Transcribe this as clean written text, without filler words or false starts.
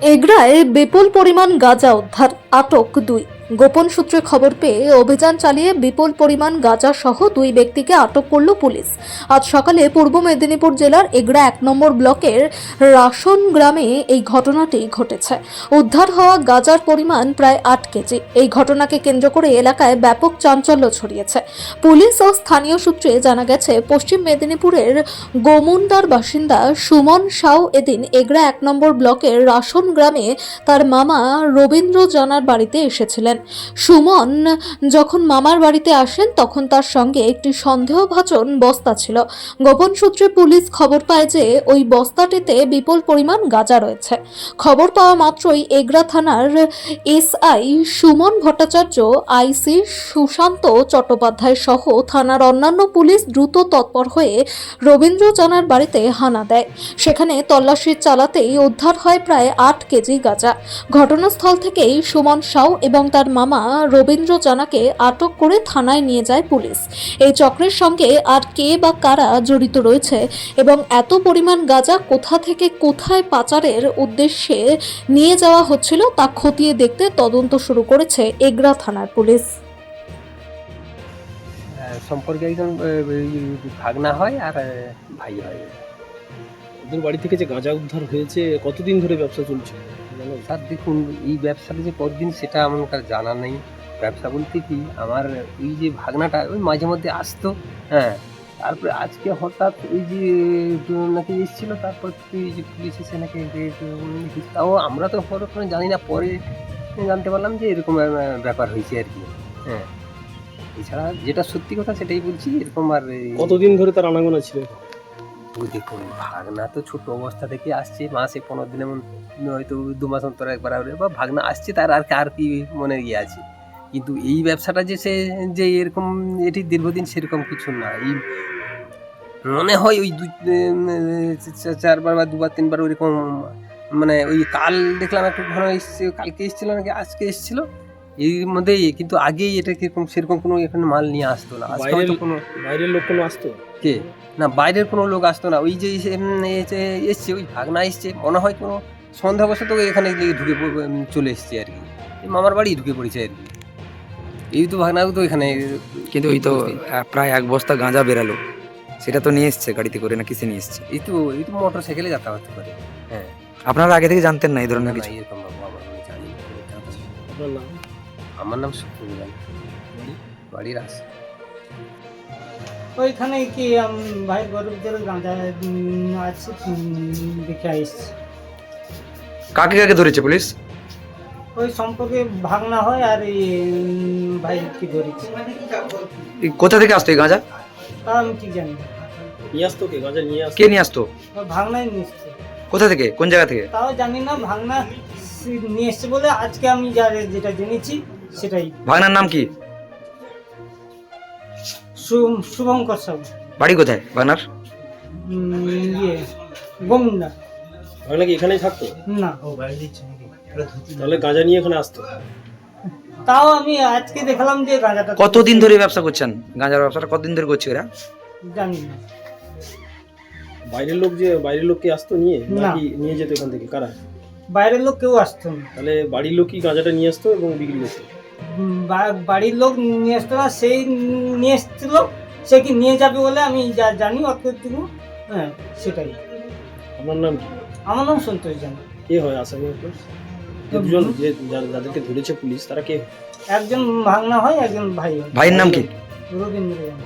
এগরায় বিপুল পরিমাণ গাঁজা উদ্ধার, আটক 2। গোপন সূত্রে খবর পেয়ে অভিযান চালিয়ে বিপুল পরিমাণ গাঁজা সহ 2 ব্যক্তিকে আটক করল পুলিশ। আজ সকালে পূর্ব মেদিনীপুর জেলার এগরা 1 নম্বর ব্লকের রাসন গ্রামে এই ঘটনাটি ঘটেছে। উদ্ধার হওয়া গাঁজার পরিমাণ প্রায় 8 কেজি। এই ঘটনাকে কেন্দ্র করে এলাকায় ব্যাপক চাঞ্চল্য ছড়িয়েছে। পুলিশ ও স্থানীয় সূত্রে জানা গেছে, পশ্চিম মেদিনীপুরের গোমুন্ডার বাসিন্দা সুমন সাউ এদিন এগরা 1 নম্বর ব্লকের রাসন গ্রামে তার মামা রবীন্দ্র জানার বাড়িতে এসেছিলেন। সুমন যখন মামার বাড়িতে আসেন তখন তার সঙ্গে একটি সন্দেহভাজন বস্তা ছিল। গোপন সূত্রে পুলিশ খবর পায় যে ওই বস্তাটিতে বিপুল পরিমাণ গাঁজা রয়েছে। খবর পাওয়া মাত্রই এগরা থানার এসআই সুমন ভট্টাচার্য, আইসি সুশান্ত চট্টোপাধ্যায় সহ থানার অন্যান্য পুলিশ দ্রুত তৎপর হয়ে রবীন্দ্র জানার বাড়িতে হানা দেয়। সেখানে তল্লাশি চালাতেই উদ্ধার হয় প্রায় 8 কেজি গাঁজা। ঘটনাস্থল থেকেই সুমন সাউ এবং তার মামা রবীন্দ্র জানাকে আটক করে থানায় নিয়ে যায় পুলিশ। এই চক্রের সঙ্গে আর কে বা কারা জড়িত রয়েছে এবং এত পরিমাণ গাঁজা কোথা থেকে কোথায় পাচারের উদ্দেশ্যে নিয়ে যাওয়া হচ্ছিল তা খতিয়ে দেখতে তদন্ত শুরু করেছে এগরা থানার পুলিশ। সম্পর্কে একজন ভাগনা হয় আর ভাই হয়। ওদের বাড়ি থেকে যে গাঁজা উদ্ধার হয়েছে, কতদিন ধরে ব্যবসা চলছে? স্যার দেখুন, এই ব্যবসাটা যে কতদিন সেটা আমার কাছে জানা নেই। ব্যবসা বলতে কি, আমার ওই যে ভাগনাটা ওই মাঝে মধ্যে আসতো, হ্যাঁ। তারপরে আজকে হঠাৎ ওই যে নাকি এসেছিলো, তারপর ওই যে পুলিশ এসে নাকি তাও আমরা তো পরে জানি না, পরে জানতে পারলাম যে এরকম ব্যাপার হয়েছে আর কি, হ্যাঁ। এছাড়া যেটা সত্যি কথা সেটাই বলছি, এরকম আর। কতদিন ধরে তার আনাগোনা ছিল? দেখুন, ভাগনা তো ছোট অবস্থা থেকে আসছে, মাসে 15 দিনে হয়তো 2 মাস অন্তর একবার হবে, বা ভাগনা আসছে তার আর কি মনে ইয়ে আছে। কিন্তু এই ব্যবসাটা যে সে যে এরকম এটি দীর্ঘদিন সেরকম কিছু না। এই মনে হয় ওই 4বার বা 2বার 3বার ওইরকম, মানে ওই কাল দেখলাম একটু ঘন এসছে, কালকে এসেছিল নাকি আজকে এসেছিল, এর মধ্যেই। কিন্তু আগেই এটা কিরকম সেরকম কোনো এখানে মাল নিয়ে আসতো না। বাইরের লোক কোনো আসতো? কে না, বাইরের কোনো লোক আসতো না। ওই যে এসছে ওই ভাগনা এসছে, মনে হয় কোনো সন্দেহবশত এখানে ঢুকে চলে এসছে আর কি, মামার বাড়ি ঢুকে পড়েছে আর কি। এই তো ভাগনা তো এখানে। কিন্তু এই তো প্রায় 1 বস্তা গাঁজা বেরালো, সেটা তো নিয়ে এসছে গাড়িতে করে না কিসে নিয়ে এসছে? এই তো মোটর সাইকেলে যাতায়াত করে। হ্যাঁ, আপনারা আগে থেকে জানতেন না এই ধরনের কিছু? এরকম বাবু আমার জানি না। আপনার নাম? আমার নাম সুকুমার, বাড়ির আছে ওইখানে কি ভাই গরিবদের গাঁজা আছে, দেখে আসছে। কাকে কাকে ধরেছে পুলিশ? ওই সম্পর্কে ভাগনা হয় আর এই ভাই কি ধরেছে, কোথা থেকে আসতো এই গাঁজা? তা আমি ঠিক জানি না। নিয়ে আসতো কে গাঁজা? কে নিয়ে আসতো? ভাগনাই নিচ্ছে, কোথা থেকে, কোন জায়গা থেকে? তাও জানি না। ভাগনা নিয়ে এসছে বলে আজকে আমি যেটা জেনেছি সেটাই। ভাগনার নাম কি? শুভঙ্কর সাহু। বাড়ি কোথায় ভাগনার? ইয়ে গোমুন্ডা। ভাগনা কি এখানেই থাকতো? না, তাহলে গাঁজা নিয়ে এখানে আসতো? তাও আমি আজকে দেখলাম যে গাঁজাটা। কতদিন ধরে ব্যবসা করছেন? গাঁজার ব্যবসাটা কতদিন ধরে করছে এরা? জানি না। বাইরের লোক কি আসতো নিয়ে, নাকি নিয়ে যেত এখান থেকে? কারা? বাইরের লোক কেউ আসতো না। তাহলে বাড়ির লোকই গাঁজাটা নিয়ে আসতো এবং বিক্রি করতো? বাড়ির লোক নিয়ে আসতো না, সেই নিয়ে এসছিল। সে কি নিয়ে যাবে বলে আমি জানি অতটুকু, হ্যাঁ সেটাই। আপনার নাম কি? আমার নাম সন্তোষ জানা। কে হয় আসামি আপনার? দুজন যাদেরকে ধরেছে পুলিশ, তারা কে? একজন ভাগনা হয়, একজন ভাই হয়। ভাইয়ের নাম কি? রবীন্দ্র জানা।